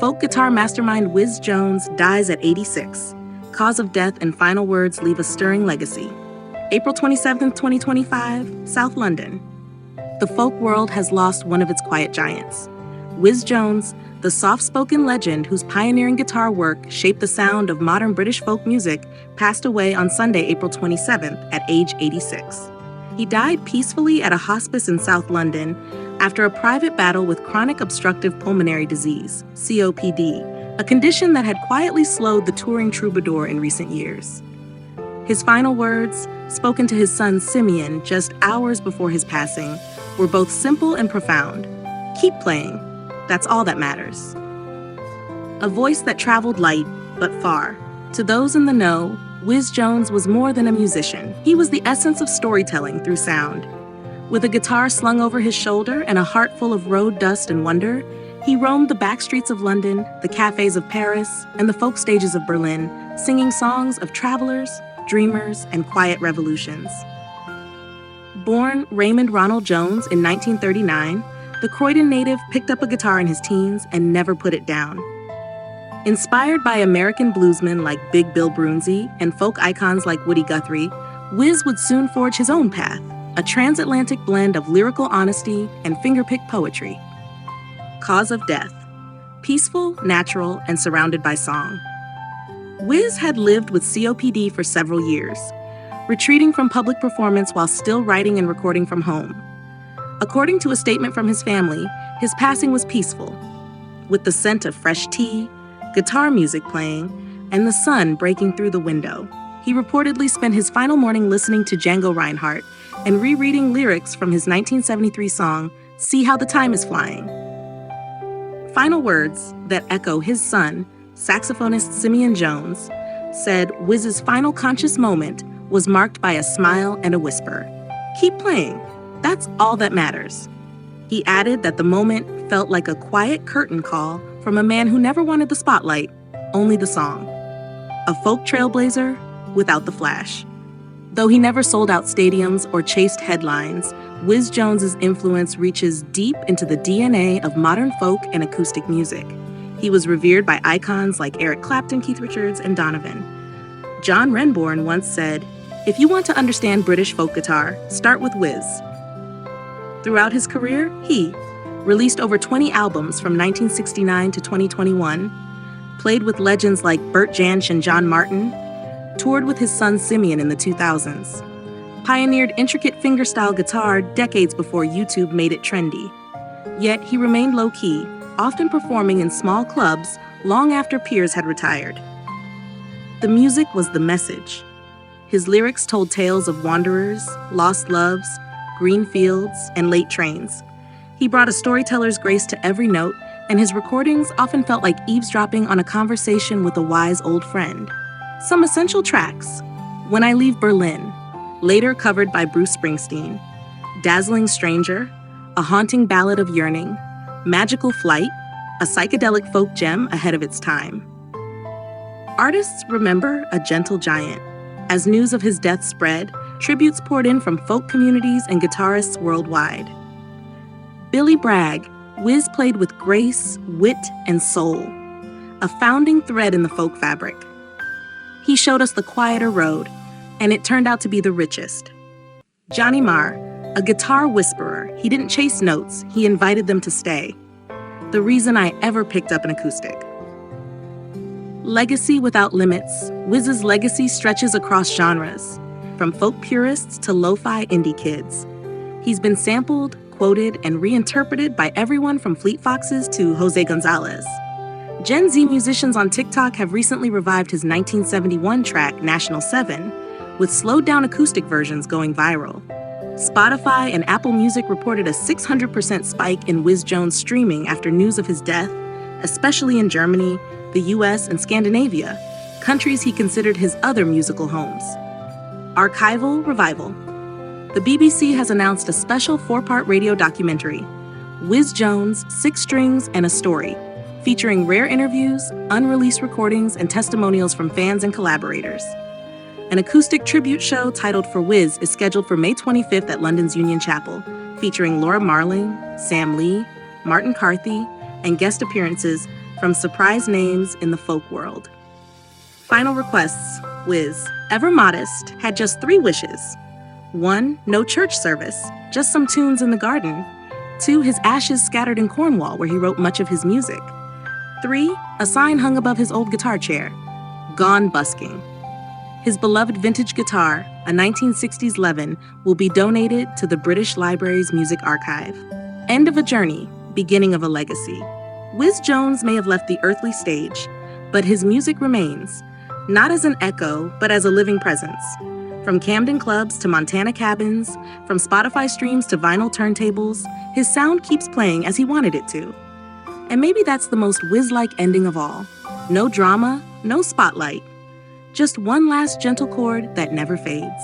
Folk guitar mastermind Wizz Jones dies at 86. Cause of death and final words leave a stirring legacy. April 27, 2025, South London. The folk world has lost one of its quiet giants. Wizz Jones, the soft-spoken legend whose pioneering guitar work shaped the sound of modern British folk music, passed away on Sunday, April 27th at age 86. He died peacefully at a hospice in South London after a private battle with chronic obstructive pulmonary disease, COPD, a condition that had quietly slowed the touring troubadour in recent years. His final words, spoken to his son Simeon just hours before his passing, were both simple and profound. Keep playing. That's all that matters. A voice that traveled light, but far. To those in the know, Wizz Jones was more than a musician. He was the essence of storytelling through sound. With a guitar slung over his shoulder and a heart full of road dust and wonder, he roamed the back streets of London, the cafes of Paris, and the folk stages of Berlin, singing songs of travelers, dreamers, and quiet revolutions. Born Raymond Ronald Jones in 1939, the Croydon native picked up a guitar in his teens and never put it down. Inspired by American bluesmen like Big Bill Broonzy and folk icons like Woody Guthrie, Wizz would soon forge his own path, a transatlantic blend of lyrical honesty and fingerpicked poetry. Cause of death: peaceful, natural, and surrounded by song. Wizz had lived with COPD for several years, retreating from public performance while still writing and recording from home. According to a statement from his family, his passing was peaceful, with the scent of fresh tea, guitar music playing, and the sun breaking through the window. He reportedly spent his final morning listening to Django Reinhardt and rereading lyrics from his 1973 song, "See How the Time Is Flying." Final words that echo his son, saxophonist Simeon Jones, said Wizz's final conscious moment was marked by a smile and a whisper. "Keep playing. That's all that matters." He added that the moment felt like a quiet curtain call from a man who never wanted the spotlight, only the song. A folk trailblazer without the flash. Though he never sold out stadiums or chased headlines, Wizz Jones's influence reaches deep into the DNA of modern folk and acoustic music. He was revered by icons like Eric Clapton, Keith Richards, and Donovan. John Renbourn once said, "If you want to understand British folk guitar, start with Wizz." Throughout his career, he released over 20 albums from 1969 to 2021, played with legends like Bert Jansch and John Martin, toured with his son Simeon in the 2000s, pioneered intricate fingerstyle guitar decades before YouTube made it trendy. Yet he remained low-key, often performing in small clubs long after peers had retired. The music was the message. His lyrics told tales of wanderers, lost loves, green fields, and late trains. He brought a storyteller's grace to every note, and his recordings often felt like eavesdropping on a conversation with a wise old friend. Some essential tracks: When I Leave Berlin, later covered by Bruce Springsteen; Dazzling Stranger, a haunting ballad of yearning; Magical Flight, a psychedelic folk gem ahead of its time. Artists remember a gentle giant. As news of his death spread, tributes poured in from folk communities and guitarists worldwide. Billy Bragg, Wizz played with grace, wit, and soul, a founding thread in the folk fabric. He showed us the quieter road, and it turned out to be the richest. Johnny Marr, a guitar whisperer, he didn't chase notes, he invited them to stay. The reason I ever picked up an acoustic. Legacy without limits, Wizz's legacy stretches across genres, from folk purists to lo-fi indie kids. He's been sampled, quoted, and reinterpreted by everyone from Fleet Foxes to Jose Gonzalez. Gen Z musicians on TikTok have recently revived his 1971 track, National 7, with slowed-down acoustic versions going viral. Spotify and Apple Music reported a 600% spike in Wizz Jones streaming after news of his death, especially in Germany, the US, and Scandinavia, countries he considered his other musical homes. Archival revival. The BBC has announced a special 4-part radio documentary, Wizz Jones, 6 Strings and a Story, featuring rare interviews, unreleased recordings, and testimonials from fans and collaborators. An acoustic tribute show titled For Wizz is scheduled for May 25th at London's Union Chapel, featuring Laura Marling, Sam Lee, Martin Carthy, and guest appearances from surprise names in the folk world. Final requests. Wizz, ever modest, had just 3 wishes. 1, no church service, just some tunes in the garden. 2, his ashes scattered in Cornwall, where he wrote much of his music. 3, a sign hung above his old guitar chair, "Gone busking." His beloved vintage guitar, a 1960s Levin, will be donated to the British Library's Music Archive. End of a journey, beginning of a legacy. Wizz Jones may have left the earthly stage, but his music remains, not as an echo, but as a living presence. From Camden clubs to Montana cabins, from Spotify streams to vinyl turntables, his sound keeps playing as he wanted it to. And maybe that's the most Wizz-like ending of all. No drama, no spotlight. Just one last gentle chord that never fades.